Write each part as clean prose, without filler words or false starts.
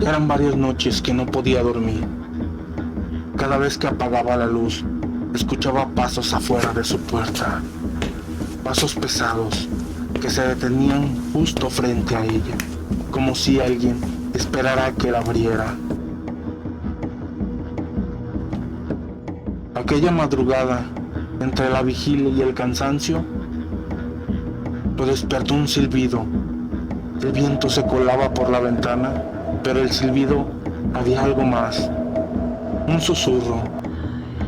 Eran varias noches que no podía dormir. Cada vez que apagaba la luz, escuchaba pasos afuera de su puerta. Pasos pesados que se detenían justo frente a ella, como si alguien esperara a que la abriera. Aquella madrugada, entre la vigilia y el cansancio, lo despertó un silbido. El viento se colaba por la ventana, pero el silbido había algo más. Un susurro,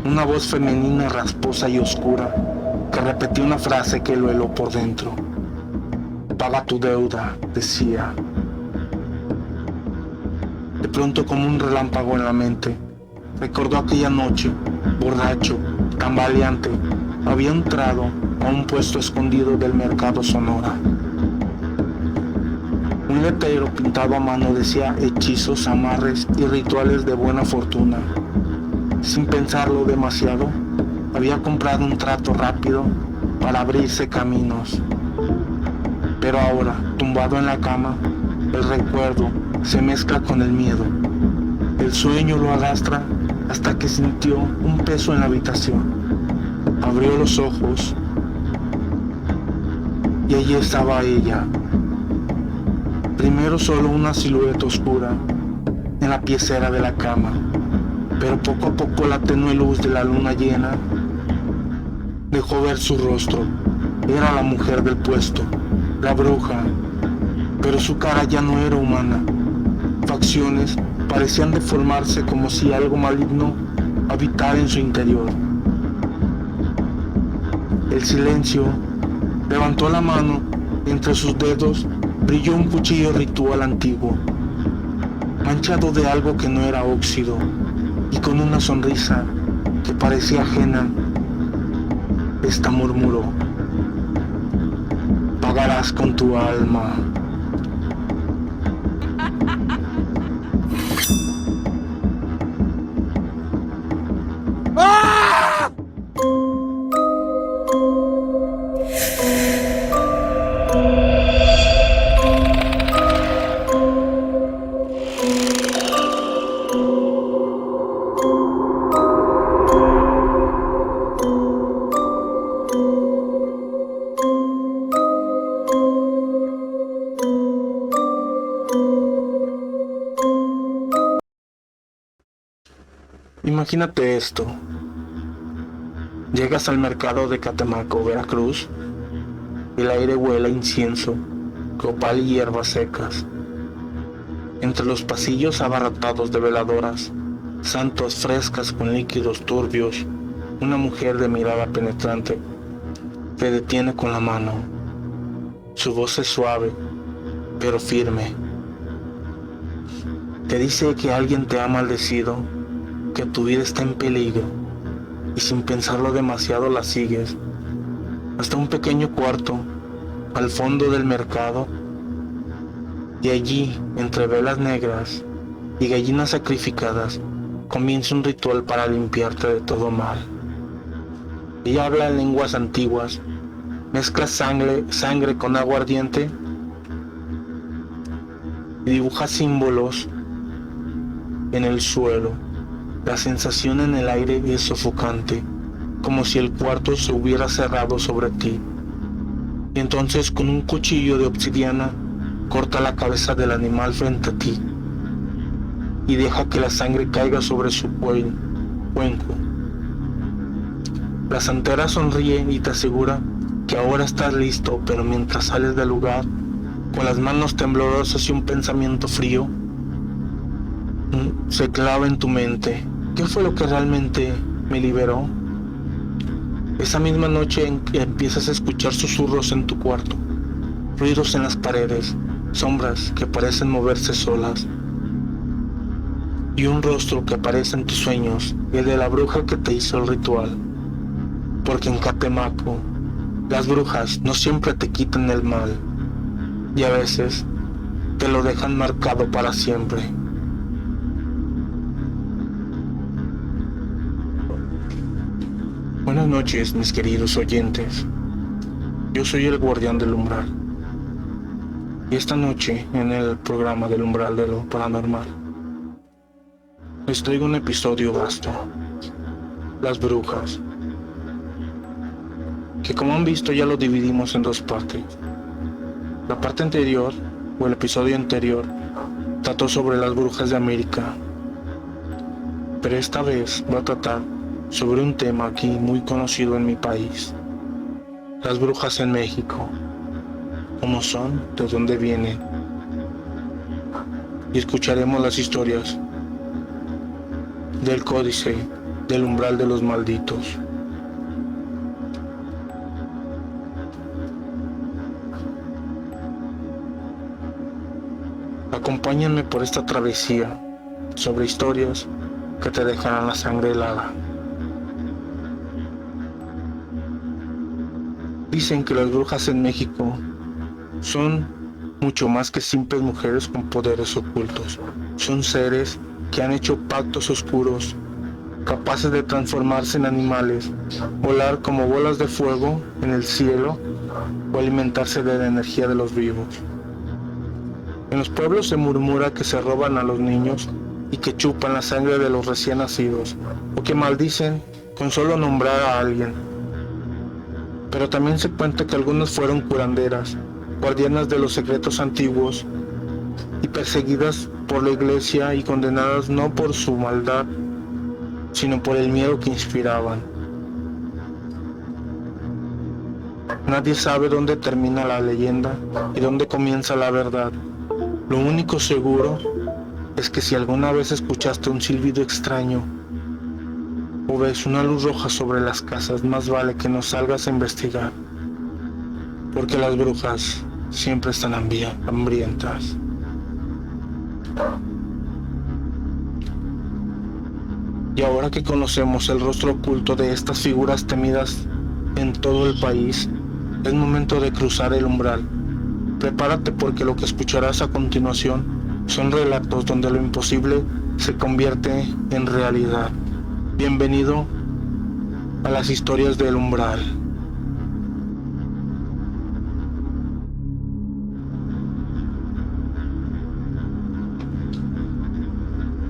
una voz femenina rasposa y oscura que repetía una frase que lo heló por dentro. Paga tu deuda, decía. De pronto, como un relámpago en la mente, recordó aquella noche, borracho, tambaleante, había entrado a un puesto escondido del mercado Sonora. Un letrero pintado a mano decía hechizos, amarres y rituales de buena fortuna. Sin pensarlo demasiado, había comprado un trato rápido para abrirse caminos. Pero ahora, tumbado en la cama, el recuerdo se mezcla con el miedo. El sueño lo arrastra hasta que sintió un peso en la habitación. Abrió los ojos y allí estaba ella. Primero solo una silueta oscura en la piecera de la cama, pero poco a poco la tenue luz de la luna llena dejó ver su rostro. Era la mujer del puesto, la bruja, pero su cara ya no era humana. Facciones parecían deformarse como si algo maligno habitara en su interior. El silencio levantó la mano, entre sus dedos brilló un cuchillo ritual antiguo, manchado de algo que no era óxido, y con una sonrisa que parecía ajena, esta murmuró: pagarás con tu alma. Imagínate esto. Llegas al mercado de Catemaco, Veracruz. El aire huele a incienso, copal y hierbas secas. Entre los pasillos abarrotados de veladoras, santos frescas con líquidos turbios, una mujer de mirada penetrante te detiene con la mano. Su voz es suave, pero firme. Te dice que alguien te ha maldecido, que tu vida está en peligro, y sin pensarlo demasiado la sigues hasta un pequeño cuarto al fondo del mercado, y allí, entre velas negras y gallinas sacrificadas, comienza un ritual para limpiarte de todo mal. Ella habla en lenguas antiguas, mezcla sangre con agua ardiente y dibuja símbolos en el suelo. La sensación en el aire es sofocante, como si el cuarto se hubiera cerrado sobre ti. Y entonces, con un cuchillo de obsidiana, corta la cabeza del animal frente a ti y deja que la sangre caiga sobre su cuenco. La santera sonríe y te asegura que ahora estás listo, pero mientras sales del lugar, con las manos temblorosas y un pensamiento frío, se clava en tu mente. ¿Qué fue lo que realmente me liberó? Esa misma noche empiezas a escuchar susurros en tu cuarto, ruidos en las paredes, sombras que parecen moverse solas, y un rostro que aparece en tus sueños, el de la bruja que te hizo el ritual. Porque en Catemaco, las brujas no siempre te quitan el mal, y a veces te lo dejan marcado para siempre. Buenas noches, mis queridos oyentes. Yo soy el guardián del umbral. Y esta noche, en el programa del Umbral de lo Paranormal, les traigo un episodio vasto, las brujas, que como han visto ya lo dividimos en dos partes. La parte anterior, o el episodio anterior, trató sobre las brujas de América, pero esta vez va a tratar sobre un tema aquí muy conocido en mi país, las brujas en México, cómo son, de dónde vienen, y escucharemos las historias del códice del umbral de los malditos. Acompáñenme por esta travesía sobre historias que te dejarán la sangre helada. Dicen que las brujas en México son mucho más que simples mujeres con poderes ocultos. Son seres que han hecho pactos oscuros, capaces de transformarse en animales, volar como bolas de fuego en el cielo o alimentarse de la energía de los vivos. En los pueblos se murmura que se roban a los niños y que chupan la sangre de los recién nacidos, o que maldicen con solo nombrar a alguien. Pero también se cuenta que algunas fueron curanderas, guardianas de los secretos antiguos y perseguidas por la iglesia y condenadas no por su maldad, sino por el miedo que inspiraban. Nadie sabe dónde termina la leyenda y dónde comienza la verdad. Lo único seguro es que si alguna vez escuchaste un silbido extraño o ves una luz roja sobre las casas, más vale que no salgas a investigar, porque las brujas siempre están hambrientas. Y ahora que conocemos el rostro oculto de estas figuras temidas en todo el país, es momento de cruzar el umbral. Prepárate porque lo que escucharás a continuación son relatos donde lo imposible se convierte en realidad. Bienvenido a las historias del umbral.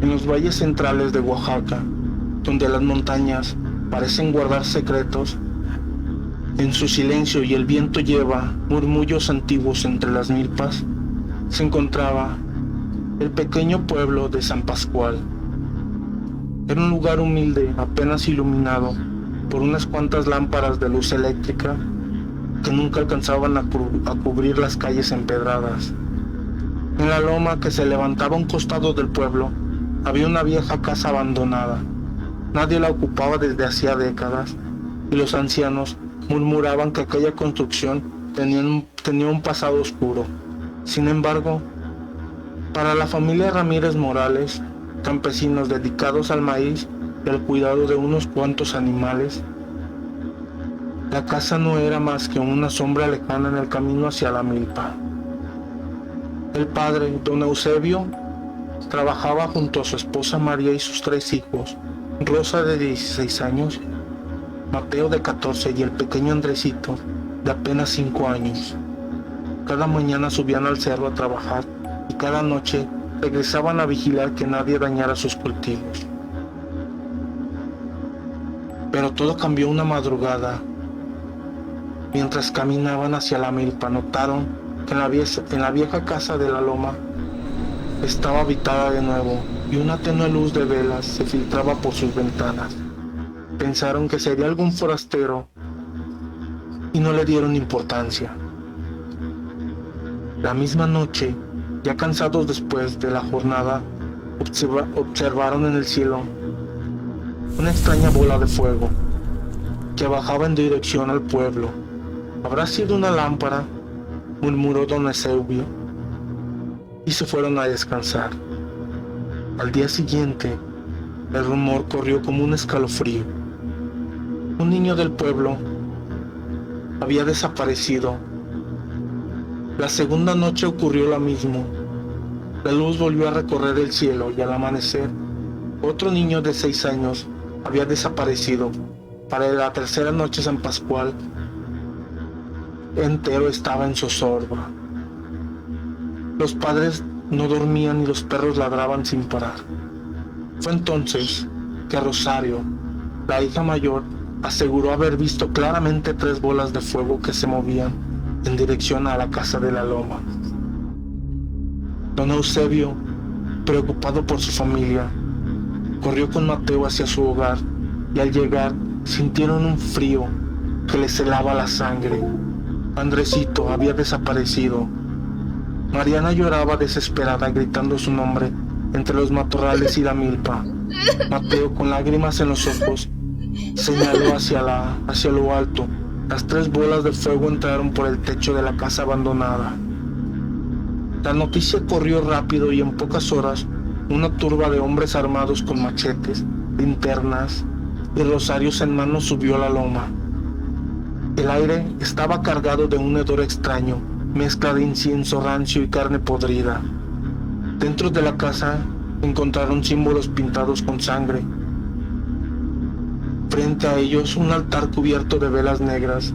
En los valles centrales de Oaxaca, donde las montañas parecen guardar secretos, en su silencio y el viento lleva murmullos antiguos entre las milpas, se encontraba el pequeño pueblo de San Pascual. Era un lugar humilde, apenas iluminado por unas cuantas lámparas de luz eléctrica que nunca alcanzaban a cubrir las calles empedradas. En la loma que se levantaba a un costado del pueblo había una vieja casa abandonada. Nadie la ocupaba desde hacía décadas y los ancianos murmuraban que aquella construcción tenía un pasado oscuro. Sin embargo, para la familia Ramírez Morales, campesinos dedicados al maíz y al cuidado de unos cuantos animales, la casa no era más que una sombra lejana en el camino hacia la milpa. El padre, don Eusebio, trabajaba junto a su esposa María y sus 3 hijos, Rosa de 16 años, Mateo de 14 y el pequeño Andresito de apenas 5 años. Cada mañana subían al cerro a trabajar y cada noche regresaban a vigilar que nadie dañara sus cultivos. Pero todo cambió una madrugada. Mientras caminaban hacia la milpa, notaron que en la vieja casa de la loma estaba habitada de nuevo y una tenue luz de velas se filtraba por sus ventanas. Pensaron que sería algún forastero y no le dieron importancia. La misma noche, ya cansados después de la jornada, observaron en el cielo una extraña bola de fuego que bajaba en dirección al pueblo. ¿Habrá sido una lámpara?, murmuró don Eusebio, y se fueron a descansar. Al día siguiente, el rumor corrió como un escalofrío. Un niño del pueblo había desaparecido. La segunda noche ocurrió lo mismo. La luz volvió a recorrer el cielo y al amanecer, otro niño de 6 años había desaparecido. Para la tercera noche San Pascual entero estaba en zozobra. Los padres no dormían y los perros ladraban sin parar. Fue entonces que Rosario, la hija mayor, aseguró haber visto claramente 3 bolas de fuego que se movían en dirección a la casa de la loma. Don Eusebio, preocupado por su familia, corrió con Mateo hacia su hogar y al llegar sintieron un frío que les helaba la sangre. Andresito había desaparecido. Mariana lloraba desesperada gritando su nombre entre los matorrales y la milpa. Mateo, con lágrimas en los ojos, señaló hacia lo alto. Las 3 bolas de fuego entraron por el techo de la casa abandonada. La noticia corrió rápido y en pocas horas una turba de hombres armados con machetes, linternas y rosarios en mano subió a la loma. El aire estaba cargado de un hedor extraño, mezcla de incienso rancio y carne podrida. Dentro de la casa encontraron símbolos pintados con sangre. Frente a ellos un altar cubierto de velas negras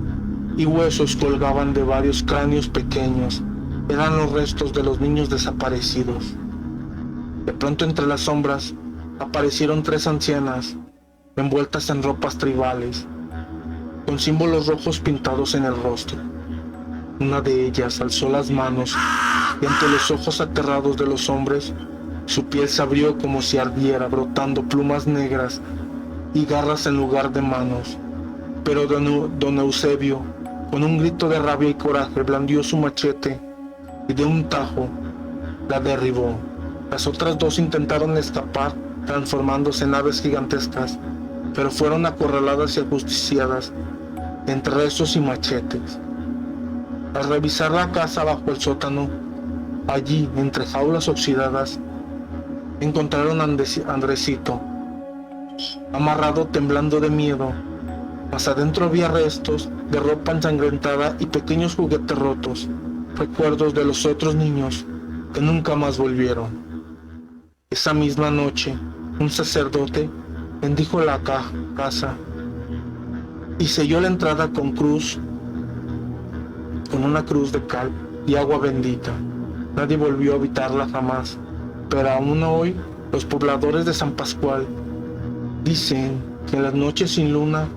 y huesos colgaban de varios cráneos pequeños. Eran los restos de los niños desaparecidos. De pronto entre las sombras aparecieron 3 ancianas envueltas en ropas tribales, con símbolos rojos pintados en el rostro. Una de ellas alzó las manos y ante los ojos aterrados de los hombres, su piel se abrió como si ardiera, brotando plumas negras y garras en lugar de manos. Pero don Eusebio, con un grito de rabia y coraje, blandió su machete y de un tajo la derribó. Las otras 2 intentaron escapar, transformándose en aves gigantescas, pero fueron acorraladas y ajusticiadas entre rezos y machetes. Al revisar la casa bajo el sótano, allí, entre jaulas oxidadas, encontraron a Andresito, amarrado temblando de miedo, mas adentro había restos de ropa ensangrentada y pequeños juguetes rotos, recuerdos de los otros niños que nunca más volvieron. Esa misma noche, un sacerdote bendijo la casa y selló la entrada con una cruz de cal y agua bendita. Nadie volvió a habitarla jamás, pero aún hoy los pobladores de San Pascual dicen que en las noches sin luna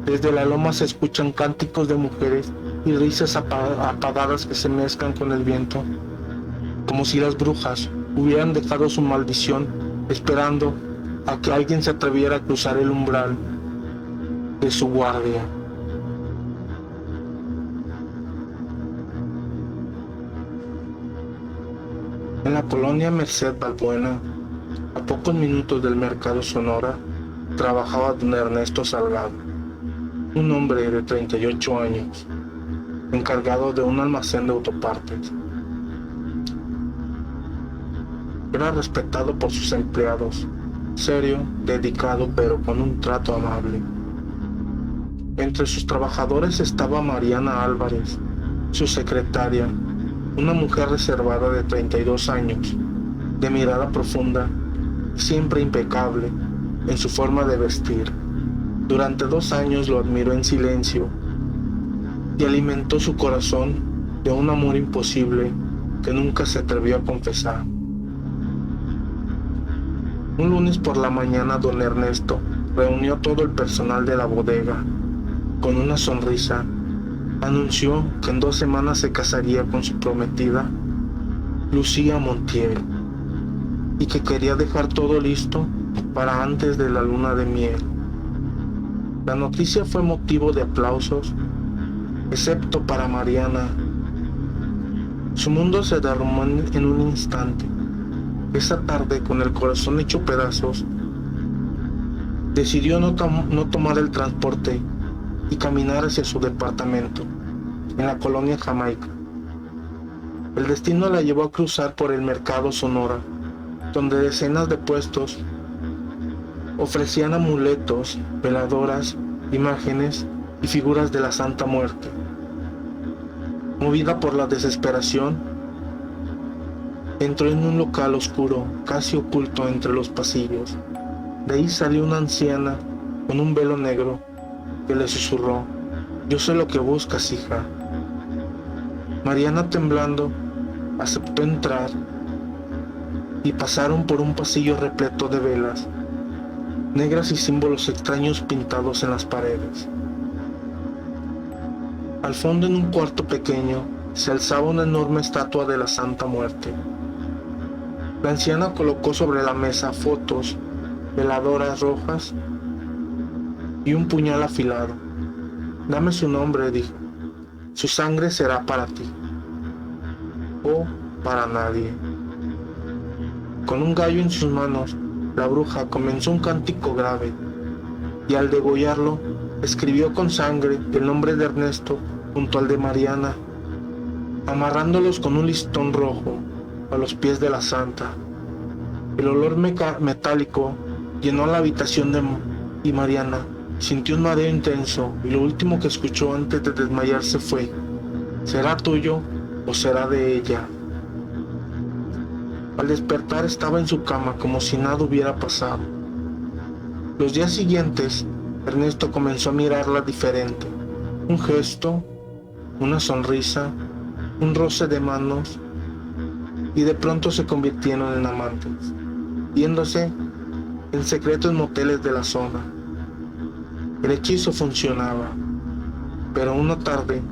desde la loma se escuchan cánticos de mujeres y risas apagadas que se mezclan con el viento, como si las brujas hubieran dejado su maldición esperando a que alguien se atreviera a cruzar el umbral de su guardia. En la colonia Merced Balbuena, a pocos minutos del mercado Sonora, trabajaba don Ernesto Salgado, un hombre de 38 años, encargado de un almacén de autopartes. Era respetado por sus empleados, serio, dedicado, pero con un trato amable. Entre sus trabajadores estaba Mariana Álvarez, su secretaria, una mujer reservada de 32 años, de mirada profunda, siempre impecable en su forma de vestir. Durante 2 años lo admiró en silencio y alimentó su corazón de un amor imposible que nunca se atrevió a confesar. Un lunes por la mañana don Ernesto reunió a todo el personal de la bodega. Con una sonrisa, anunció que en 2 semanas se casaría con su prometida, Lucía Montiel, y que quería dejar todo listo para antes de la luna de miel. La noticia fue motivo de aplausos, excepto para Mariana. Su mundo se derrumbó en un instante. Esa tarde, con el corazón hecho pedazos, decidió no tomar el transporte y caminar hacia su departamento, en la colonia Jamaica. El destino la llevó a cruzar por el mercado Sonora, donde decenas de puestos ofrecían amuletos, veladoras, imágenes y figuras de la Santa Muerte. Movida por la desesperación, entró en un local oscuro, casi oculto entre los pasillos. De ahí salió una anciana con un velo negro que le susurró: «Yo sé lo que buscas, hija». Mariana, temblando, Aceptó entrar y pasaron por un pasillo repleto de velas negras y símbolos extraños pintados en las paredes. Al fondo, en un cuarto pequeño, se alzaba una enorme estatua de la Santa Muerte. La anciana colocó sobre la mesa fotos, veladoras rojas y un puñal afilado. «Dame su nombre», dijo. «Su sangre será para ti o para nadie». Con un gallo en sus manos, la bruja comenzó un cántico grave y al degollarlo escribió con sangre el nombre de Ernesto junto al de Mariana, amarrándolos con un listón rojo a los pies de la santa. El olor metálico llenó la habitación y Mariana sintió un mareo intenso y lo último que escuchó antes de desmayarse fue: «¿Será tuyo o será de ella?». Al despertar estaba en su cama como si nada hubiera pasado. Los días siguientes, Ernesto comenzó a mirarla diferente. Un gesto, una sonrisa, un roce de manos, y de pronto se convirtieron en amantes, yéndose en secreto en moteles de la zona. El hechizo funcionaba, pero una tarde,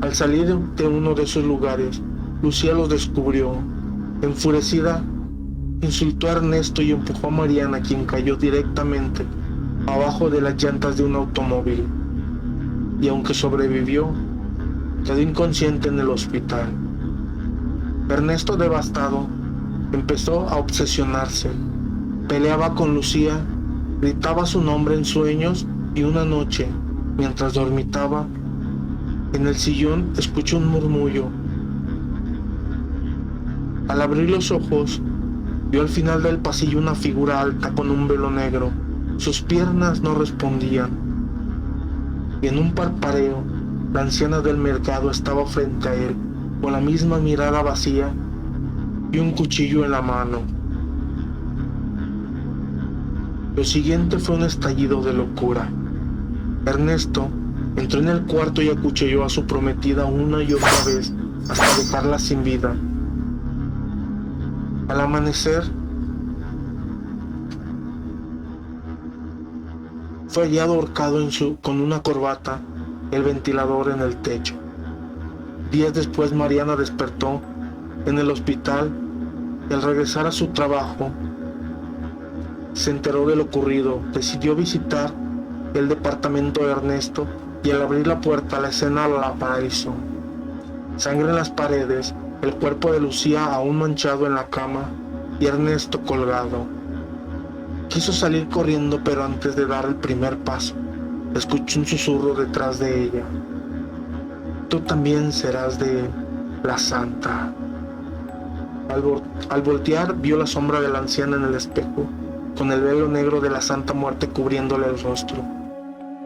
al salir de uno de esos lugares, Lucía los descubrió. Enfurecida, insultó a Ernesto y empujó a Mariana, quien cayó directamente abajo de las llantas de un automóvil, y aunque sobrevivió, quedó inconsciente en el hospital. Ernesto, devastado, empezó a obsesionarse. Peleaba con Lucía, gritaba su nombre en sueños y una noche, mientras dormitaba, en el sillón escuchó un murmullo. Al abrir los ojos, vio al final del pasillo una figura alta con un velo negro. Sus piernas no respondían. Y en un parpadeo, la anciana del mercado estaba frente a él, con la misma mirada vacía y un cuchillo en la mano. Lo siguiente fue un estallido de locura. Ernesto entró en el cuarto y acuchilló a su prometida una y otra vez hasta dejarla sin vida. Al amanecer, fue hallado ahorcado con una corbata, el ventilador en el techo. Días después, Mariana despertó en el hospital y al regresar a su trabajo, se enteró de lo ocurrido. Decidió visitar el departamento de Ernesto y al abrir la puerta, la escena la paralizó. Sangre en las paredes, el cuerpo de Lucía aún manchado en la cama y Ernesto colgado. Quiso salir corriendo, pero antes de dar el primer paso, escuchó un susurro detrás de ella: «Tú también serás de la santa». Al voltear, vio la sombra de la anciana en el espejo, con el velo negro de la Santa Muerte cubriéndole el rostro.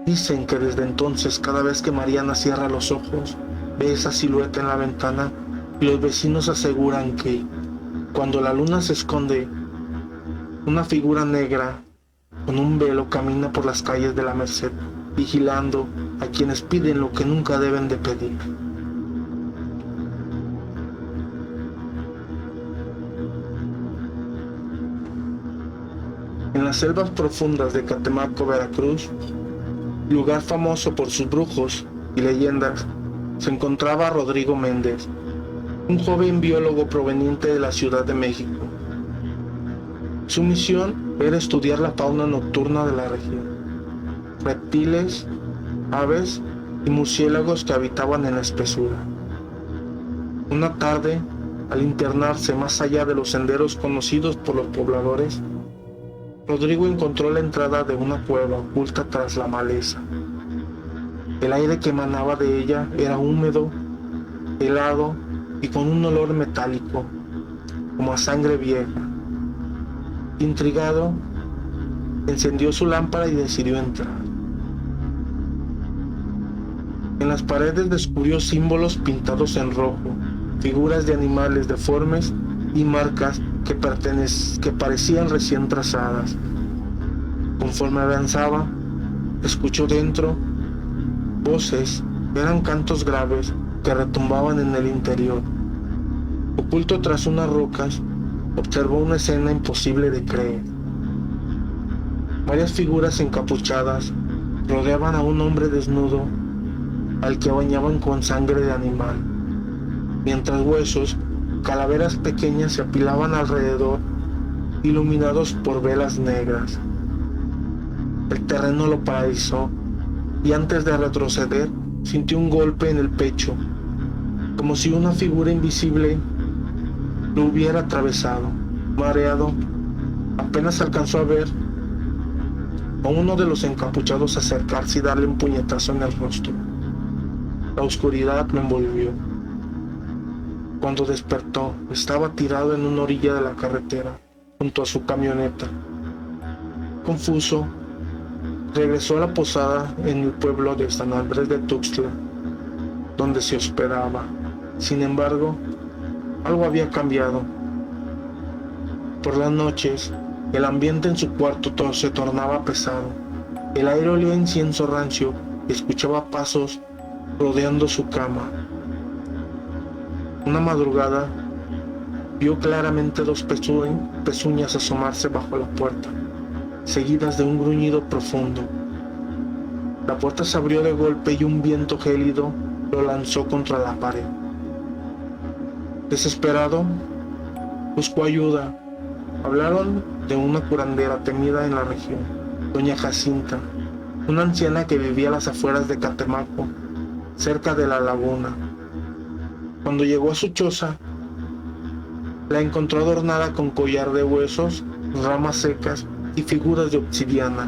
Dicen que desde entonces, cada vez que Mariana cierra los ojos, ve esa silueta en la ventana, y los vecinos aseguran que, cuando la luna se esconde, una figura negra con un velo camina por las calles de la Merced, vigilando a quienes piden lo que nunca deben de pedir. En las selvas profundas de Catemaco, Veracruz, lugar famoso por sus brujos y leyendas, se encontraba Rodrigo Méndez, un joven biólogo proveniente de la Ciudad de México. Su misión era estudiar la fauna nocturna de la región, reptiles, aves y murciélagos que habitaban en la espesura. Una tarde, al internarse más allá de los senderos conocidos por los pobladores, Rodrigo encontró la entrada de una cueva oculta tras la maleza. El aire que emanaba de ella era húmedo, helado y con un olor metálico, como a sangre vieja. Intrigado, encendió su lámpara y decidió entrar. En las paredes descubrió símbolos pintados en rojo, figuras de animales deformes y marcas que parecían recién trazadas. Conforme avanzaba, escuchó dentro voces. Eran cantos graves que retumbaban en el interior. Oculto tras unas rocas, observó una escena imposible de creer. Varias figuras encapuchadas rodeaban a un hombre desnudo al que bañaban con sangre de animal, mientras huesos, calaveras pequeñas se apilaban alrededor, iluminados por velas negras. El terreno lo paralizó y antes de retroceder sintió un golpe en el pecho, como si una figura invisible lo hubiera atravesado. Mareado, apenas alcanzó a ver a uno de los encapuchados acercarse y darle un puñetazo en el rostro. La oscuridad lo envolvió. Cuando despertó, estaba tirado en una orilla de la carretera, junto a su camioneta. Confuso, regresó a la posada en el pueblo de San Andrés de Tuxtla, donde se hospedaba. Sin embargo, algo había cambiado. Por las noches, el ambiente en su cuarto se tornaba pesado. El aire olía a incienso rancio y escuchaba pasos rodeando su cama. Una madrugada, vio claramente dos pezuñas asomarse bajo la puerta, seguidas de un gruñido profundo. La puerta se abrió de golpe y un viento gélido lo lanzó contra la pared. Desesperado, buscó ayuda. Hablaron de una curandera temida en la región, doña Jacinta, una anciana que vivía a las afueras de Catemaco, cerca de la laguna. Cuando llegó a su choza, la encontró adornada con collar de huesos, ramas secas y figuras de obsidiana.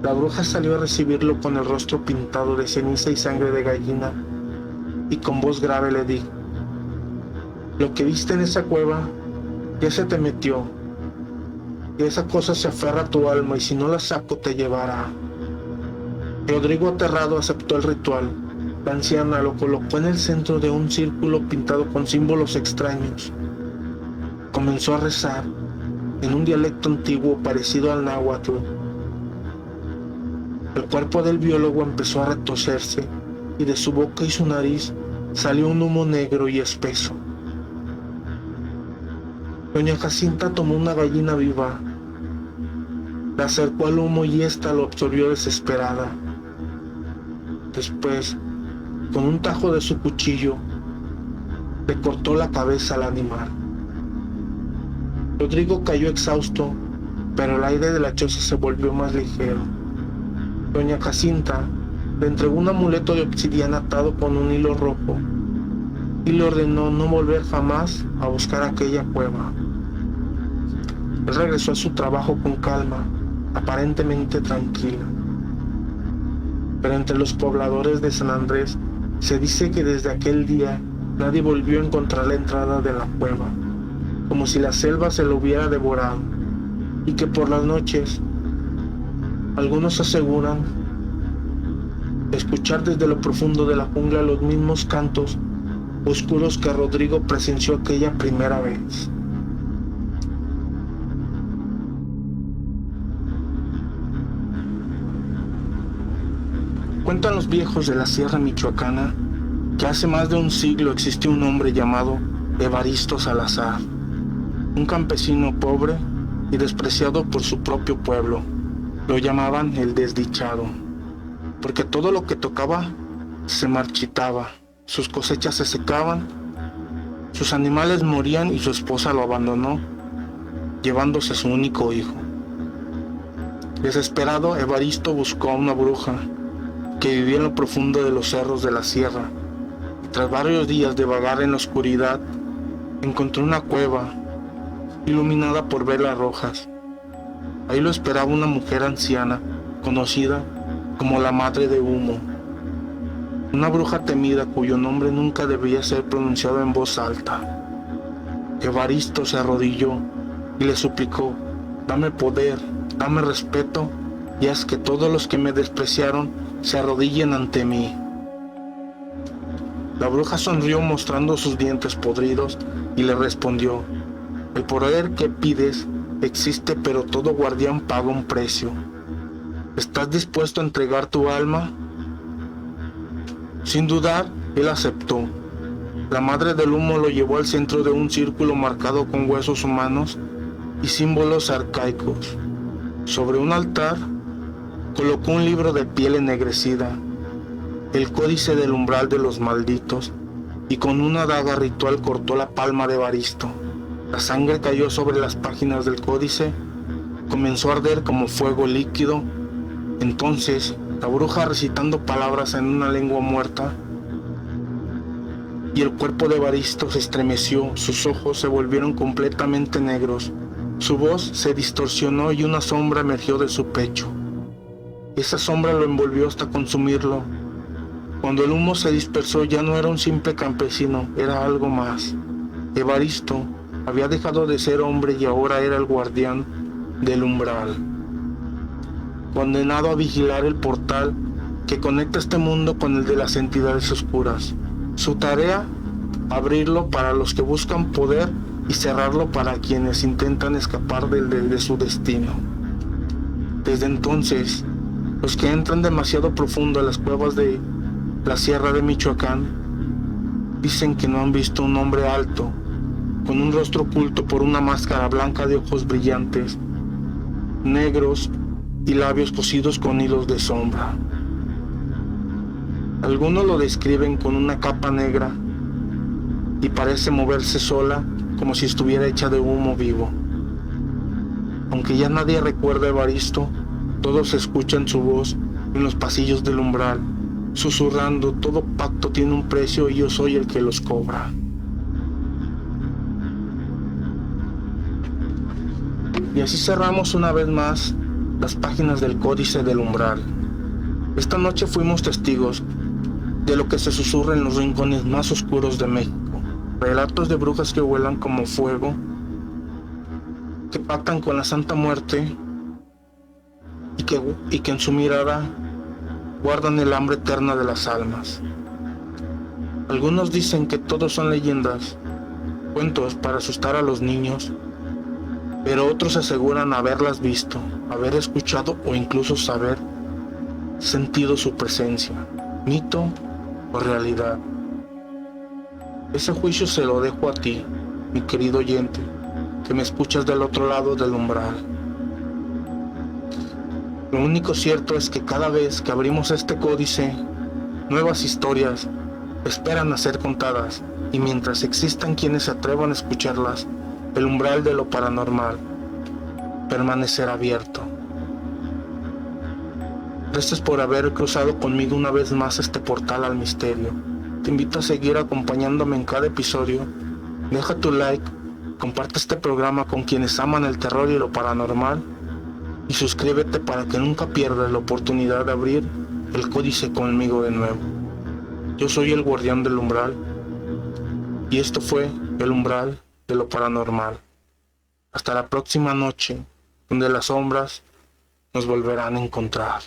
La bruja salió a recibirlo con el rostro pintado de ceniza y sangre de gallina, y con voz grave le dijo: lo que viste en esa cueva ya se te metió, y esa cosa se aferra a tu alma, y si no la saco te llevará. Rodrigo, aterrado, aceptó el ritual. La anciana lo colocó en el centro de un círculo pintado con símbolos extraños. Comenzó a rezar en un dialecto antiguo parecido al náhuatl. El cuerpo del biólogo empezó a retorcerse y de su boca y su nariz salió un humo negro y espeso. Doña Jacinta tomó una gallina viva, la acercó al humo y ésta lo absorbió desesperada. Después, con un tajo de su cuchillo, le cortó la cabeza al animal. Rodrigo cayó exhausto, pero el aire de la choza se volvió más ligero. Doña Jacinta le entregó un amuleto de obsidiana atado con un hilo rojo y le ordenó no volver jamás a buscar aquella cueva. Él regresó a su trabajo con calma, aparentemente tranquila. Pero entre los pobladores de San Andrés se dice que desde aquel día nadie volvió a encontrar la entrada de la cueva, como si la selva se lo hubiera devorado, y que por las noches algunos aseguran escuchar desde lo profundo de la jungla los mismos cantos oscuros que Rodrigo presenció aquella primera vez. Cuentan los viejos de la Sierra Michoacana que hace más de un siglo existió un hombre llamado Evaristo Salazar, un campesino pobre y despreciado por su propio pueblo. Lo llamaban el desdichado, porque todo lo que tocaba se marchitaba, sus cosechas se secaban, sus animales morían y su esposa lo abandonó, llevándose a su único hijo. Desesperado, Evaristo buscó a una bruja que vivía en lo profundo de los cerros de la sierra. Tras varios días de vagar en la oscuridad, encontró una cueva iluminada por velas rojas. Ahí lo esperaba una mujer anciana, conocida como la Madre de Humo, una bruja temida cuyo nombre nunca debía ser pronunciado en voz alta. Evaristo se arrodilló y le suplicó: dame poder, dame respeto, y haz que todos los que me despreciaron se arrodillen ante mí. La bruja sonrió mostrando sus dientes podridos y le respondió: el poder que pides existe, pero todo guardián paga un precio. ¿Estás dispuesto a entregar tu alma? Sin dudar, él aceptó. La madre del humo lo llevó al centro de un círculo marcado con huesos humanos y símbolos arcaicos. Sobre un altar colocó un libro de piel ennegrecida, el códice del umbral de los malditos, y con una daga ritual cortó la palma de Evaristo. La sangre cayó sobre las páginas del códice, comenzó a arder como fuego líquido. Entonces, la bruja, recitando palabras en una lengua muerta, y el cuerpo de Evaristo se estremeció, sus ojos se volvieron completamente negros, su voz se distorsionó y una sombra emergió de su pecho. Esa sombra lo envolvió hasta consumirlo. Cuando el humo se dispersó, ya no era un simple campesino, era algo más. Evaristo había dejado de ser hombre y ahora era el guardián del umbral, condenado a vigilar el portal que conecta este mundo con el de las entidades oscuras. Su tarea, abrirlo para los que buscan poder y cerrarlo para quienes intentan escapar de su destino. Desde entonces, los que entran demasiado profundo a las cuevas de la Sierra de Michoacán dicen que no han visto un hombre alto, con un rostro oculto por una máscara blanca de ojos brillantes, negros y labios cosidos con hilos de sombra. Algunos lo describen con una capa negra y parece moverse sola como si estuviera hecha de humo vivo. Aunque ya nadie recuerda a Evaristo, todos escuchan su voz en los pasillos del umbral, susurrando: todo pacto tiene un precio y yo soy el que los cobra. Y así cerramos una vez más las páginas del Códice del Umbral. Esta noche fuimos testigos de lo que se susurra en los rincones más oscuros de México. Relatos de brujas que vuelan como fuego, que pactan con la Santa Muerte y que en su mirada guardan el hambre eterna de las almas. Algunos dicen que todos son leyendas, cuentos para asustar a los niños, pero otros aseguran haberlas visto, haber escuchado o incluso saber sentido su presencia, mito o realidad. Ese juicio se lo dejo a ti, mi querido oyente, que me escuchas del otro lado del umbral. Lo único cierto es que cada vez que abrimos este códice, nuevas historias esperan a ser contadas, y mientras existan quienes se atrevan a escucharlas, el umbral de lo paranormal permanecerá abierto. Gracias por haber cruzado conmigo una vez más este portal al misterio. Te invito a seguir acompañándome en cada episodio. Deja tu like, comparte este programa con quienes aman el terror y lo paranormal, y suscríbete para que nunca pierdas la oportunidad de abrir el códice conmigo de nuevo. Yo soy el guardián del umbral, y esto fue el umbral de lo paranormal. Hasta la próxima noche, donde las sombras nos volverán a encontrar.